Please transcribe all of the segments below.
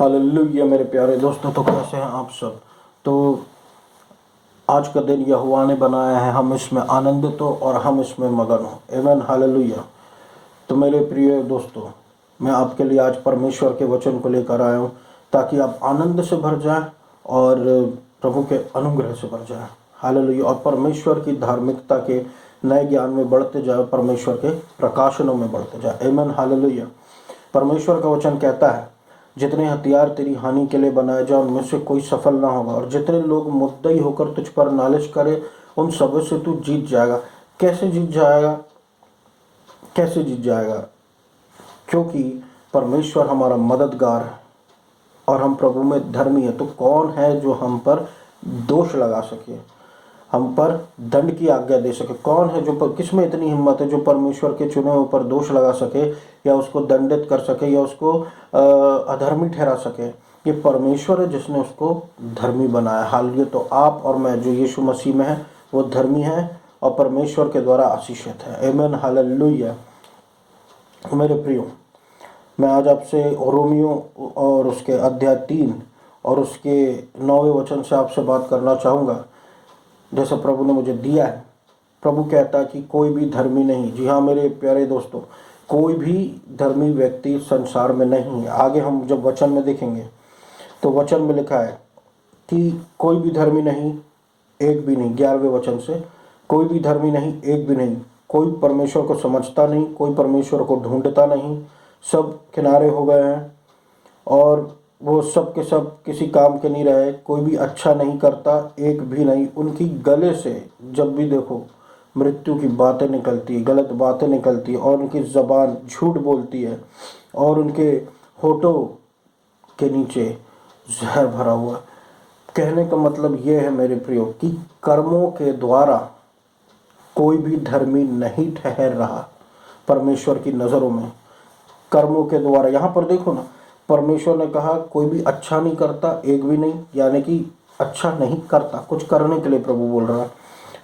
Hallelujah मेरे प्यारे दोस्तों, तो कैसे हैं आप सब। तो आज का दिन यहोवा ने बनाया है, हम इसमें आनंदित हो और हम इसमें मगन हो। आमीन, हालेलुया। तो मेरे प्रिय दोस्तों, मैं आपके लिए आज परमेश्वर के वचन को लेकर आया हूँ ताकि आप आनंद से भर जाएं और प्रभु के अनुग्रह से भर जाएं। हालेलुया। और परमेश्वर की धार्मिकता के नए ज्ञान में बढ़ते जाए, परमेश्वर के प्रकाशनों में बढ़ते जाए। आमीन, हालेलुया। परमेश्वर का वचन कहता है, जितने हथियार तेरी हानि के लिए बनाए जाए उनमें से कोई सफल ना होगा, और जितने लोग मुद्दई होकर तुझ पर नालिश करे उन सब से तू जीत जाएगा। कैसे जीत जाएगा? कैसे जीत जाएगा? क्योंकि परमेश्वर हमारा मददगार है और हम प्रभु में धर्मी है। तो कौन है जो हम पर दोष लगा सके, हम पर दंड की आज्ञा दे सके? कौन है जो किस में इतनी हिम्मत है जो परमेश्वर के चुने हुए पर दोष लगा सके या उसको दंडित कर सके या उसको अधर्मी ठहरा सके? ये परमेश्वर है जिसने उसको धर्मी बनाया। हालांकि तो आप और मैं जो यीशु मसीह में है वो धर्मी है और परमेश्वर के द्वारा आशीषित है। आमीन, हालेलुया। मेरे प्रियो, मैं आज आपसे रोमियो और उसके अध्याय 3 और उसके 9वें वचन से आपसे बात करना चाहूँगा, जैसा प्रभु ने मुझे दिया है। प्रभु कहता है कि कोई भी धर्मी नहीं। जी हाँ मेरे प्यारे दोस्तों, कोई भी धर्मी व्यक्ति संसार में नहीं है। आगे हम जब वचन में देखेंगे तो वचन में लिखा है कि कोई भी धर्मी नहीं, एक भी नहीं। 11वें वचन से, कोई भी धर्मी नहीं, एक भी नहीं। कोई परमेश्वर को समझता नहीं, कोई परमेश्वर को ढूंढता नहीं। सब किनारे हो गए हैं और वो सब के सब किसी काम के नहीं रहे। कोई भी अच्छा नहीं करता, एक भी नहीं। उनकी गले से जब भी देखो मृत्यु की बातें निकलती है, गलत बातें निकलती है, और उनकी ज़बान झूठ बोलती है, और उनके होठों के नीचे जहर भरा हुआ है। कहने का मतलब ये है मेरे प्रियो कि कर्मों के द्वारा कोई भी धर्मी नहीं ठहर रहा परमेश्वर की नज़रों में। कर्मों के द्वारा, यहाँ पर देखो ना, परमेश्वर ने कहा कोई भी अच्छा नहीं करता, एक भी नहीं, यानी कि अच्छा नहीं करता, कुछ करने के लिए प्रभु बोल रहा है।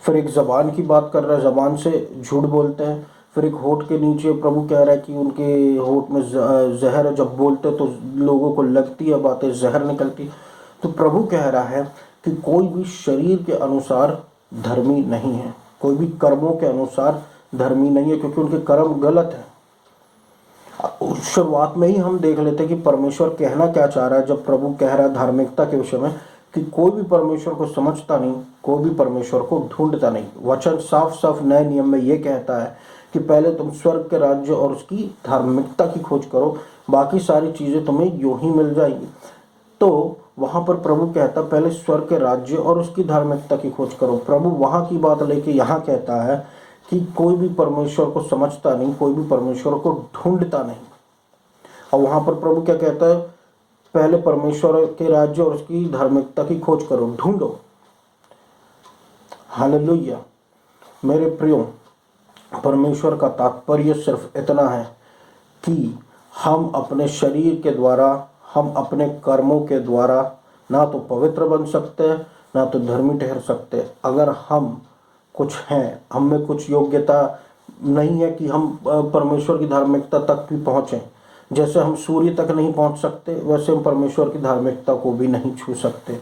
फिर एक ज़बान की बात कर रहा है, ज़बान से झूठ बोलते हैं। फिर एक होठ के नीचे प्रभु कह रहा है कि उनके होठ में जहर है, जब बोलते तो लोगों को लगती है बातें, जहर निकलती। तो प्रभु कह रहा है कि कोई भी शरीर के अनुसार धर्मी नहीं है, कोई भी कर्मों के अनुसार धर्मी नहीं है, क्योंकि उनके कर्म गलत है। शुरुआत में ही हम देख लेते हैं कि परमेश्वर कहना क्या चाह रहा है जब प्रभु कह रहा है धार्मिकता के विषय में कि कोई भी परमेश्वर को समझता नहीं, कोई भी परमेश्वर को ढूंढता नहीं। वचन साफ साफ नए नियम में ये कहता है कि पहले तुम स्वर्ग के राज्य और उसकी धार्मिकता की खोज करो, बाकी सारी चीज़ें तुम्हें यूं ही मिल जाएंगी। तो वहाँ पर प्रभु कहता पहले स्वर्ग के राज्य और उसकी धार्मिकता की खोज करो। प्रभु वहाँ की बात लेके यहाँ कहता है कि कोई भी परमेश्वर को समझता नहीं, कोई भी परमेश्वर को ढूंढता नहीं। और वहाँ पर प्रभु क्या कहता है? पहले परमेश्वर के राज्य और उसकी धार्मिकता की खोज करो, ढूंढो। हालेलुया। मेरे प्रियो, परमेश्वर का तात्पर्य सिर्फ इतना है कि हम अपने शरीर के द्वारा, हम अपने कर्मों के द्वारा ना तो पवित्र बन सकते हैं, ना तो धर्मी ठहर सकते। अगर हम कुछ हैं, हम में कुछ योग्यता नहीं है कि हम परमेश्वर की धार्मिकता तक भी पहुँचें। जैसे हम सूर्य तक नहीं पहुँच सकते, वैसे हम परमेश्वर की धार्मिकता को भी नहीं छू सकते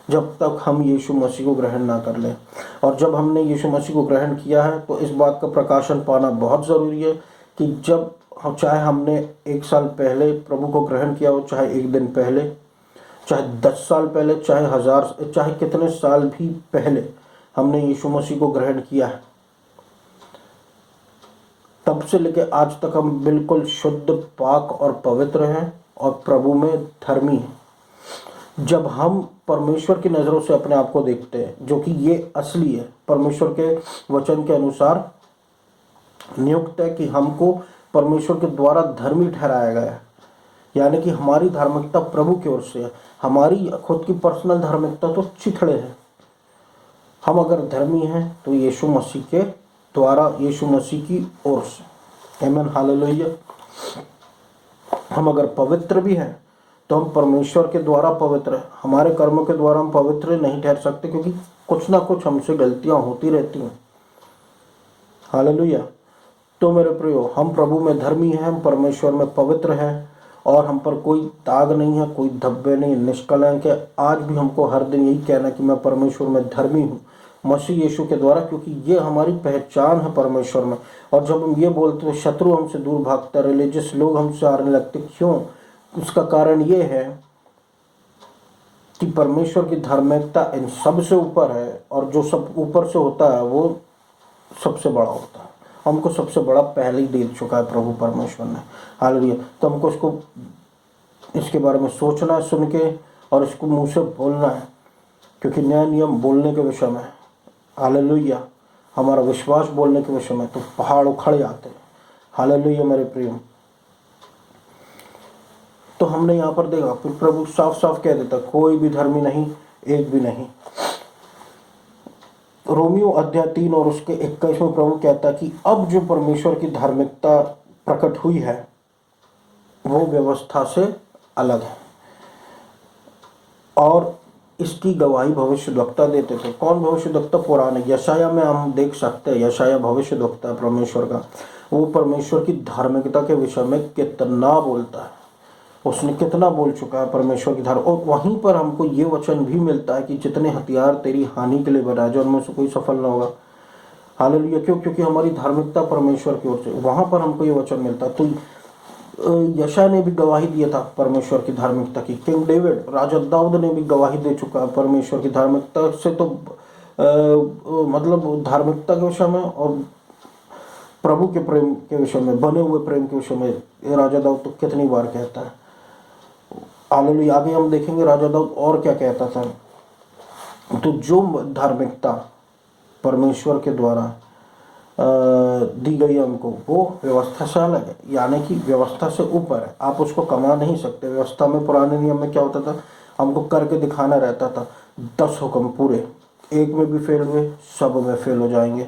जब तक हम यीशु मसीह को ग्रहण ना कर लें। और जब हमने यीशु मसीह को ग्रहण किया है तो इस बात का प्रकाशन पाना बहुत ज़रूरी है कि जब चाहे हमने 1 साल पहले प्रभु को ग्रहण किया हो, चाहे 1 दिन पहले, चाहे 10 साल पहले, चाहे 1000, चाहे कितने साल भी पहले हमने यीशु मसीह को ग्रहण किया है, तब से लेकर आज तक हम बिल्कुल शुद्ध, पाक और पवित्र हैं और प्रभु में धर्मी हैं। जब हम परमेश्वर की नज़रों से अपने आप को देखते हैं, जो कि ये असली है, परमेश्वर के वचन के अनुसार नियुक्त है कि हमको परमेश्वर के द्वारा धर्मी ठहराया गया है, यानी कि हमारी धार्मिकता प्रभु की ओर से है। हमारी खुद की पर्सनल धार्मिकता तो चिथड़े है। हम अगर धर्मी हैं तो यीशु मसीह के द्वारा, यीशु मसीह की ओर से। आमीन, हालेलुया। हम अगर पवित्र भी हैं तो हम परमेश्वर के द्वारा पवित्र हैं। हमारे कर्मों के द्वारा हम पवित्र नहीं ठहर सकते, क्योंकि कुछ ना कुछ हमसे गलतियां होती रहती हैं। हालेलुया। तो मेरे प्रियो, हम प्रभु में धर्मी हैं, हम परमेश्वर में पवित्र हैं और हम पर कोई दाग नहीं है, कोई धब्बे नहीं, निष्कलंक है। आज भी हमको हर दिन यही कहना है कि मैं परमेश्वर में धर्मी हूँ मसीह यीशु के द्वारा, क्योंकि ये हमारी पहचान है परमेश्वर में। और जब हम ये बोलते हैं शत्रु हमसे दूर भागता, रिलीजियस लोग हमसे हारने लगते, क्यों? उसका कारण ये है कि परमेश्वर की धार्मिकता इन सब से ऊपर है, और जो सब ऊपर से होता है वो सबसे बड़ा होता है। हमको सबसे बड़ा पहले ही दे चुका है प्रभु परमेश्वर ने। हालेलुया। तो हमको इसके बारे में सोचना है सुन के, और इसको मुंह से बोलना है, क्योंकि नया नियम बोलने के विषय में, हालेलुया, हमारा विश्वास बोलने के विषय में तो पहाड़ उखड़ जाते हैं। हालेलुया मेरे प्रिय। तो हमने यहाँ पर देखा, फिर प्रभु साफ साफ कह देता कोई भी धर्मी नहीं, एक भी नहीं। रोमियो अध्याय 3 और उसके 21 में प्रभु कहता कि अब जो परमेश्वर की धार्मिकता प्रकट हुई है वो व्यवस्था से अलग है, और इसकी गवाही भविष्यद्वक्ता देते थे। कौन भविष्यद्वक्ता? पुराने यशाया में हम देख सकते हैं, यशाया भविष्यद्वक्ता है परमेश्वर का। वो परमेश्वर की धार्मिकता के विषय में कितना बोलता है, उसने कितना बोल चुका है परमेश्वर की धार। और वहीं पर हमको ये वचन भी मिलता है कि जितने हथियार तेरी हानि के लिए बनाए जो उनमें से कोई सफल ना होगा। हालेलुया। क्यों? क्योंकि हमारी धार्मिकता परमेश्वर की ओर से, वहां पर हमको ये वचन मिलता है। तो यशा ने भी गवाही दिया था परमेश्वर की धार्मिकता की। किंग डेविड, राजा दाऊद ने भी गवाही दे चुका है परमेश्वर की धार्मिकता से। तो मतलब धार्मिकता के विषय में और प्रभु के प्रेम के विषय में, बने हुए प्रेम के विषय में राजा दाऊद तो कितनी बार कहता है। हालेलुया। आगे हम देखेंगे राजा दाऊद और क्या कहता था। तो जो धार्मिकता परमेश्वर के द्वारा दी गई हमको, वो व्यवस्था से अलग है, यानी कि व्यवस्था से ऊपर है। आप उसको कमा नहीं सकते। व्यवस्था में, पुराने नियम में क्या होता था, हमको करके दिखाना रहता था। 10 हुक्म पूरे, एक में भी फेल हुए सब में फेल हो जाएंगे।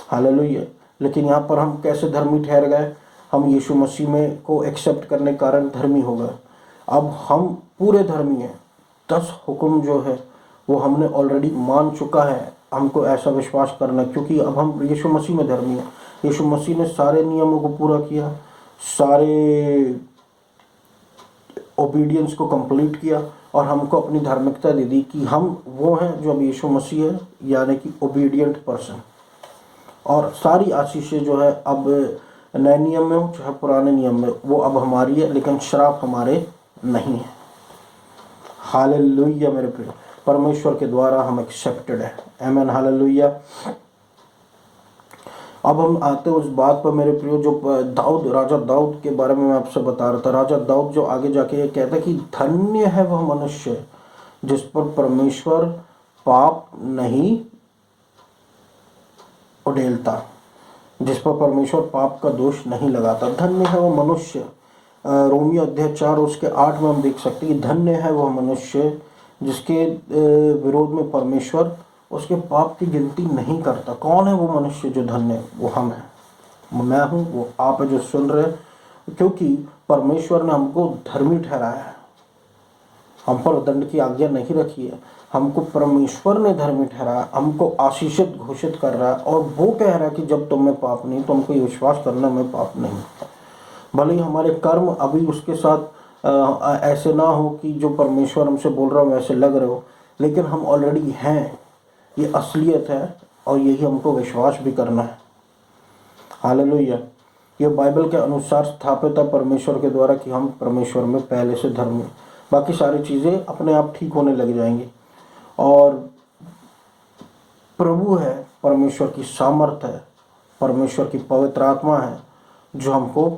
हालेलुया। लेकिन यहाँ पर हम कैसे धर्मी ठहर गए? हम यीशु मसीह में को एक्सेप्ट करने के कारण धर्मी हो गए। अब हम पूरे धर्मी हैं। 10 हुक्म जो है वो हमने ऑलरेडी मान चुका है। हमको ऐसा विश्वास करना, क्योंकि अब हम यीशु मसीह में धर्मी हैं। यीशु मसीह ने सारे नियमों को पूरा किया, सारे ओबीडियंस को कंप्लीट किया, और हमको अपनी धार्मिकता दे दी कि हम वो हैं जो अब यीशु मसीह है, यानी कि ओबीडियंट पर्सन। और सारी आशीषें जो है अब नए नियम में हो चाहे पुराने नियम में, वो अब हमारी है, लेकिन श्राप हमारे नहीं है। हालेलुया मेरे प्रिय। परमेश्वर के द्वारा हम एक्सेप्टेड है। आमीन। हालेलुया। अब हम आते हैं उस बात पर मेरे प्रियो, जो दाऊद, राजा दाऊद के बारे में मैं आपसे बता रहा था। राजा दाऊद जो आगे जाके ये कहता है कि धन्य है वह मनुष्य जिस पर परमेश्वर पाप नहीं उड़ेलता, जिस पर परमेश्वर पाप का दोष नहीं लगाता। धन्य है वह मनुष्य। रोमियो अध्याय 4 उसके 8 में हम देख सकते हैं कि धन्य है वह मनुष्य जिसके विरोध में परमेश्वर उसके पाप की गिनती नहीं करता। कौन है वो मनुष्य जो धन्य है? वो हम हैं, मैं हूँ, वो आप है जो सुन रहे हैं। क्योंकि परमेश्वर ने हमको धर्मी ठहराया है, हम पर दंड की आज्ञा नहीं रखी है। हमको परमेश्वर ने धर्मी ठहराया, हमको आशीषित घोषित कर रहा है, और वो कह रहा है कि जब तुम में पाप नहीं, तो हमको ये विश्वास करना में पाप नहीं। भले ही हमारे कर्म अभी उसके साथ ऐसे ना हो कि जो परमेश्वर हमसे बोल रहा हो वैसे लग रहे हो, लेकिन हम ऑलरेडी हैं, ये असलियत है, और यही हमको विश्वास भी करना है। हालेलुया। ये बाइबल के अनुसार स्थापित है परमेश्वर के द्वारा कि हम परमेश्वर में पहले से धर्मी। बाकी सारी चीज़ें अपने आप ठीक होने लग जाएंगी। और प्रभु है, परमेश्वर की सामर्थ है, परमेश्वर की पवित्र आत्मा है जो हमको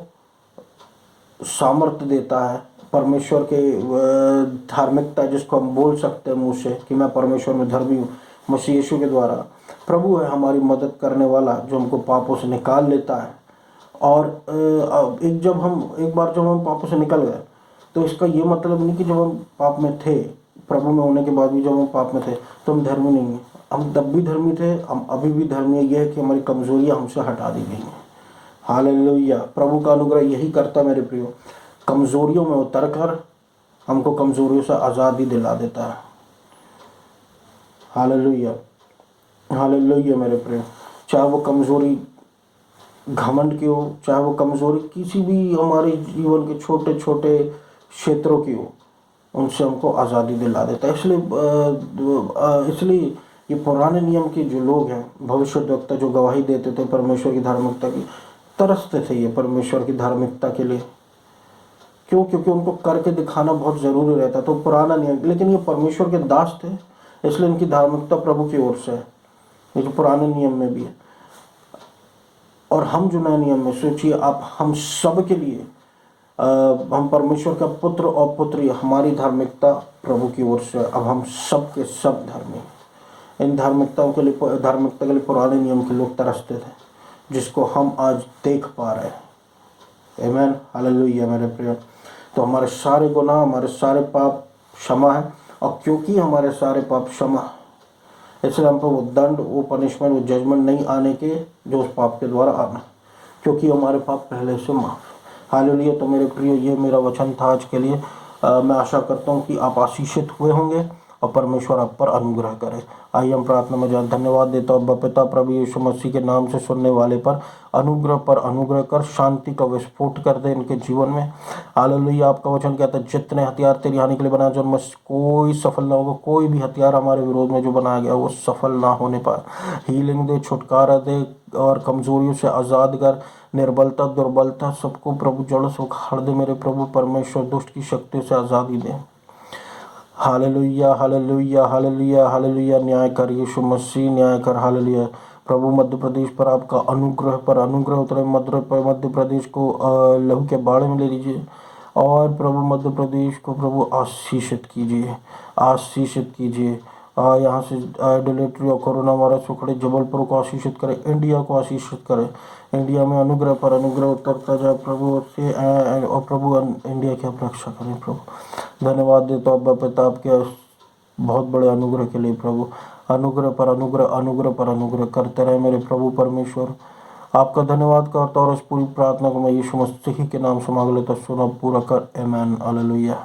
सामर्थ्य देता है। परमेश्वर के धार्मिकता जिसको हम बोल सकते हैं मुँह से कि मैं परमेश्वर में धर्मी हूँ, मसीह यीशु के द्वारा। प्रभु है हमारी मदद करने वाला जो हमको पापों से निकाल लेता है। और एक बार जब हम पापों से निकल गए, तो इसका ये मतलब नहीं कि जब हम पाप में थे, प्रभु में होने के बाद भी जब हम पाप में थे तो हम धर्मी नहीं हैं। हम तब भी धर्मी थे, हम अभी भी धर्मी है। यह है कि हमारी कमजोरियां हमसे हटा दी गई हैं। हालेलुया। प्रभु का अनुग्रह यही करता मेरे प्रियो, कमजोरियों में उतर कर हमको कमजोरियों से आज़ादी दिला देता है। हालेलुया। हालेलुया मेरे प्रियो। चाहे वो कमजोरी घमंड की हो, चाहे वो कमज़ोरी किसी भी हमारे जीवन के छोटे छोटे क्षेत्रों की हो, उनसे हमको आज़ादी दिला देता है। इसलिए ये पुराने नियम के जो लोग हैं, भविष्यद्वक्ता जो गवाही देते थे परमेश्वर की धार्मिकता की, तरसते थे ये परमेश्वर की धार्मिकता के लिए। क्यों? क्योंकि उनको करके दिखाना बहुत ज़रूरी रहता। तो पुराना नियम, लेकिन ये परमेश्वर के दास थे, इसलिए इनकी धार्मिकता प्रभु की ओर से है। ये जो पुराने नियम में भी है, और हम जो नए नियम में, सोचिए आप, हम सब के लिए हम परमेश्वर का पुत्र और पुत्री, हमारी धार्मिकता प्रभु की ओर से। अब हम सब के सब धर्मी। इन धार्मिकता के लिए पुराने नियम के लोग तरसते थे, जिसको हम आज देख पा रहे हैं। आमीन, हालेलुया मेरे प्रिय। तो हमारे सारे गुनाह, हमारे सारे पाप क्षमा है, और क्योंकि हमारे सारे पाप क्षमा, इसलिए हम पर वो दंड, वो पनिशमेंट, वो जजमेंट नहीं आने के जो उस पाप के द्वारा आना, क्योंकि हमारे पाप पहले से माफ। हालेलुया। तो मेरे प्रिय, ये मेरा वचन था आज के लिए। मैं आशा करता हूँ कि आप आशीषित हुए होंगे और परमेश्वर आप पर अनुग्रह करे। आइए हम प्रार्थना में जाएं। धन्यवाद देता हूँ पिता प्रभु यीशु मसीह के नाम से सुनने वाले पर अनुग्रह कर शांति का विस्फोट कर दे इनके जीवन में। हालेलुया। आपका वचन कहता है जितने हथियार तेरी हानि के लिए बनाए, जो कोई सफल ना होगा। कोई भी हथियार हमारे विरोध में जो बनाया गया वो सफल ना होने पाए। हीलिंग दे, छुटकारा दे, और कमजोरियों से आज़ाद कर, निर्बलता दुर्बलता सबको प्रभु जड़ से उखाड़ दे मेरे प्रभु परमेश्वर। दुष्ट की शक्तियों से आज़ादी दे। Hallelujah, hallelujah, hallelujah, hallelujah. न्याय कर यीशु मसीह, न्याय कर। हालेलुया। प्रभु मध्य प्रदेश पर आपका अनुग्रह उतरे। मध्य प्रदेश को लहू के बाड़े में ले लीजिए, और प्रभु मध्य प्रदेश को प्रभु आशीषित कीजिए, आशीषित कीजिए। यहाँ से डिलीटरी और कोरोना वायरस उखड़े। जबलपुर को आशीषित करें, इंडिया को आशीषित करें। इंडिया में अनुग्रह पर अनुग्रह उतरता जाए प्रभु से, और प्रभु इंडिया की आप रक्षा करें प्रभु। धन्यवाद देता हूँ पिता आपके बहुत बड़े अनुग्रह के लिए प्रभु। अनुग्रह पर अनुग्रह, अनुग्रह पर अनुग्रह करते रहे मेरे प्रभु परमेश्वर। आपका धन्यवाद करता हूँ, और इस पूरी प्रार्थना को मैं यीशु मसीह के नाम से मांग लेता, सुना पूरा कर। आमीन, हालेलुया।